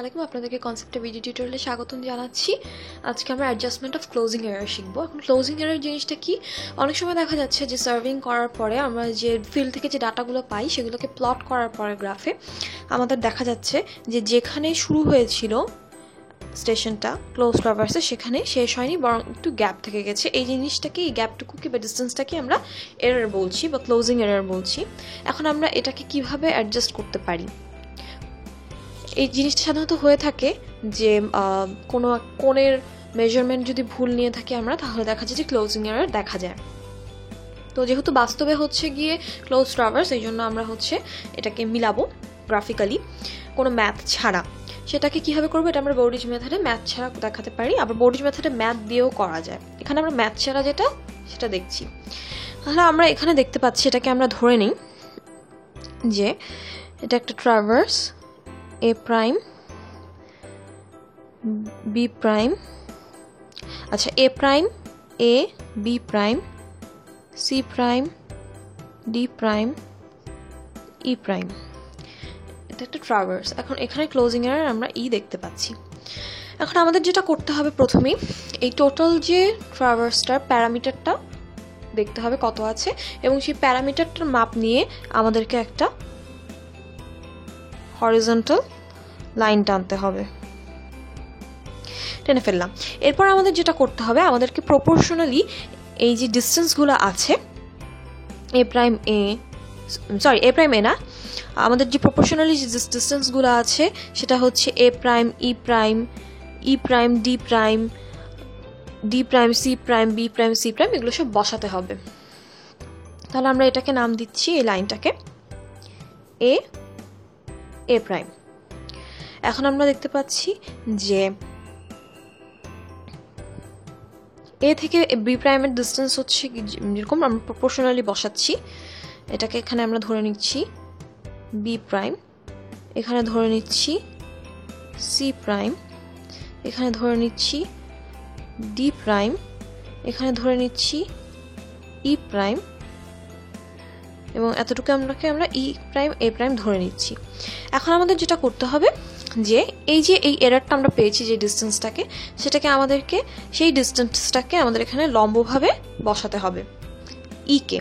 আলাইকুম আপনাদেরকে কনসেপ্টে ভিডিও টিউটোরিয়ালে স্বাগতম জানাচ্ছি। আজকে আমরা অ্যাডজাস্টমেন্ট অফ ক্লোজিং এরর শিখব। এখন ক্লোজিং এরর জিনিসটা কি, অনেক সময় দেখা যাচ্ছে যে সার্ভিং করার পরে আমরা যে ফিল্ড থেকে যে ডাটাগুলো পাই সেগুলোকে প্লট করার পরে গ্রাফে আমাদের দেখা যাচ্ছে যে যেখানে শুরু হয়েছিল স্টেশনটা ক্লোজ ট্রাভার্সে সেখানে শেষ হয়নি, বরং একটু গ্যাপ থেকে গেছে। এই জিনিসটাকে, এই গ্যাপটুকুকে বা ডিস্টেন্সটাকে আমরা এরর বলছি বা ক্লোজিং এরর বলছি। এখন আমরা এটাকে কিভাবে অ্যাডজাস্ট করতে পারি, এই জিনিসটা সাধারণত হয়ে থাকে যে কোনো কোণের মেজারমেন্ট যদি ভুল নিয়ে থাকি আমরা, তাহলে দেখা যায় যে ক্লোজিং এরর দেখা যায়। তো যেহেতু বাস্তবে হচ্ছে গিয়ে ক্লোজ ট্রাভার্স, এই জন্য আমরা হচ্ছে এটাকে মিলাবো গ্রাফিক্যালি কোনো ম্যাথ ছাড়া। সেটাকে কীভাবে করবো, এটা আমরা বোর্ডিজ মেথডে ম্যাথ ছাড়া দেখাতে পারি, আবার বোর্ডিজ মেথডে ম্যাথ দিয়েও করা যায়। এখানে আমরা ম্যাথ ছাড়া যেটা সেটা দেখছি। তাহলে আমরা এখানে দেখতে পাচ্ছি, এটাকে আমরা ধরে নিই যে এটা একটা traverse A prime B prime, আচ্ছা A prime A B prime C prime D prime E prime, এটা একটা ট্রাভার্স। এখন এখানে ক্লোজিং এরর আমরা ই দেখতে পাচ্ছি। এখন আমাদের যেটা করতে হবে, প্রথমেই এই টোটাল যে ট্রাভার্সটার প্যারামিটারটা দেখতে হবে কত আছে, এবং সেই প্যারামিটারটার মাপ নিয়ে আমাদেরকে একটা হরিজন্টাল লাইন টানতে হবে। টেনে ফেললাম। এরপর আমাদের যেটা করতে হবে, আমাদেরকে প্রপোর্শনালি এই যে ডিস্টেন্সগুলো আছে এ প্রাইম এ না, আমাদের যে প্রপোর্শনালি যে ডিস্টেন্সগুলো আছে সেটা হচ্ছে A prime E prime D prime C prime B prime C prime, এগুলো সব বসাতে হবে। তাহলে আমরা এটাকে নাম দিচ্ছি, এই লাইনটাকে এ প্রাইম। এখন আমরা দেখতে পাচ্ছি যে এ থেকে বি প্রাইমের ডিস্টেন্স হচ্ছে যেরকম আমরা প্রপোর্শনালি বসাচ্ছি, এটাকে এখানে আমরা ধরে নিচ্ছি বি প্রাইম, এখানে ধরে নিচ্ছি সি প্রাইম, এখানে ধরে নিচ্ছি ডি প্রাইম, এখানে ধরে নিচ্ছি ই প্রাইম, এবং এতটুকু আমরা ই প্রাইম এ প্রাইম ধরে নিচ্ছি। এখন আমাদের যেটা করতে হবে যে এই এররটা আমরা পেয়েছি যে ডিস্টেন্সটাকে, সেটাকে আমাদেরকে সেই ডিস্টেন্সটাকে আমাদের এখানে লম্বভাবে বসাতে হবে ইকে।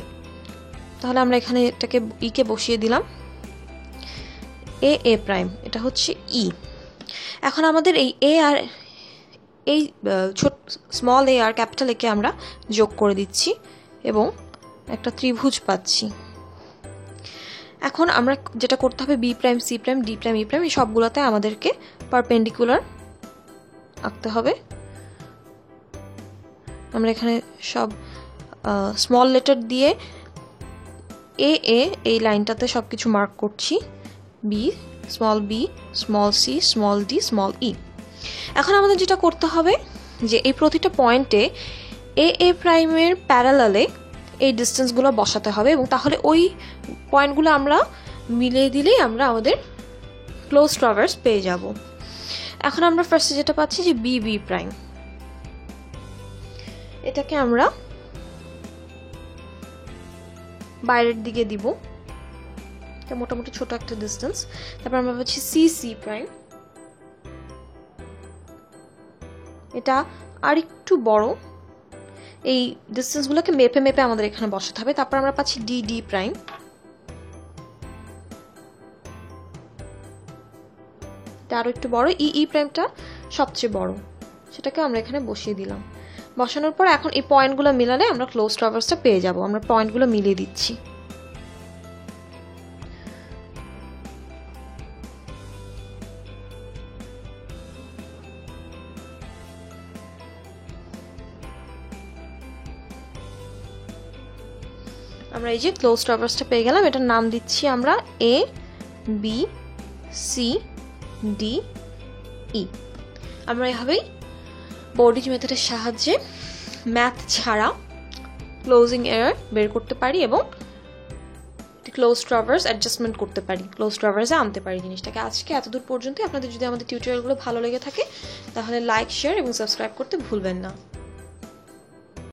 তাহলে আমরা এখানে এটাকে ইকে বসিয়ে দিলাম, এ প্রাইম, এটা হচ্ছে ই। এখন আমাদের এই এ আর এই স্মল এ আর ক্যাপিটাল একে আমরা যোগ করে দিচ্ছি এবং একটা ত্রিভুজ পাচ্ছি। এখন আমরা যেটা করতে হবে, B prime C prime D prime E prime এই সবগুলোতে আমাদেরকে পারপেন্ডিকুলার আঁকতে হবে। আমরা এখানে সব স্মল লেটার দিয়ে এই লাইনটাতে সব কিছু মার্ক করছি, B small C small D small E. এখন আমাদের যেটা করতে হবে যে এই প্রতিটা পয়েন্টে এ প্রাইমের প্যারালালে এই ডিস্টেন্সগুলো বসাতে হবে, এবং তাহলে ওই পয়েন্টগুলো আমরা মিলিয়ে দিলেই আমরা আমাদের ক্লোজ ট্রাভার্স পেয়ে যাব। এখন আমরা ফার্স্টে যেটা পাচ্ছি যে বি প্রাইম, এটাকে আমরা বাইরের দিকে দিব, এটা মোটামুটি ছোট একটা ডিস্টেন্স। তারপর আমরা পাচ্ছি সি প্রাইম, এটা আর একটু বড়, এই ডিস্টেন্সগুলোকে মেপে আমাদের এখানে বসাতে হবে। তারপর আমরা পাচ্ছি ডি প্রাইম, এটা আরো একটু বড়, ই প্রাইমটা সবচেয়ে বড়, সেটাকে আমরা এখানে বসিয়ে দিলাম। বসানোর পর এখন এই পয়েন্টগুলো মিলালে আমরা ক্লোজ ট্রাভার্সটা পেয়ে যাব। আমরা পয়েন্টগুলো মিলিয়ে দিচ্ছি। আমরা এই যে ক্লোজ ট্রাভার্সটা পেয়ে গেলাম, এটার নাম দিচ্ছি আমরা A B C D E. আমরা এভাবেই বোর্ডিজ মেথডের সাহায্যে ম্যাথ ছাড়া ক্লোজিং এরর বের করতে পারি এবং ক্লোজ ট্রাভার্স অ্যাডজাস্টমেন্ট করতে পারি, ক্লোজ ট্রাভার্সে আনতে পারি জিনিসটাকে। আজকে এতদূর পর্যন্ত। আপনাদের যদি আমাদের টিউটোরিয়ালগুলো ভালো লেগে থাকে তাহলে লাইক, শেয়ার এবং সাবস্ক্রাইব করতে ভুলবেন না।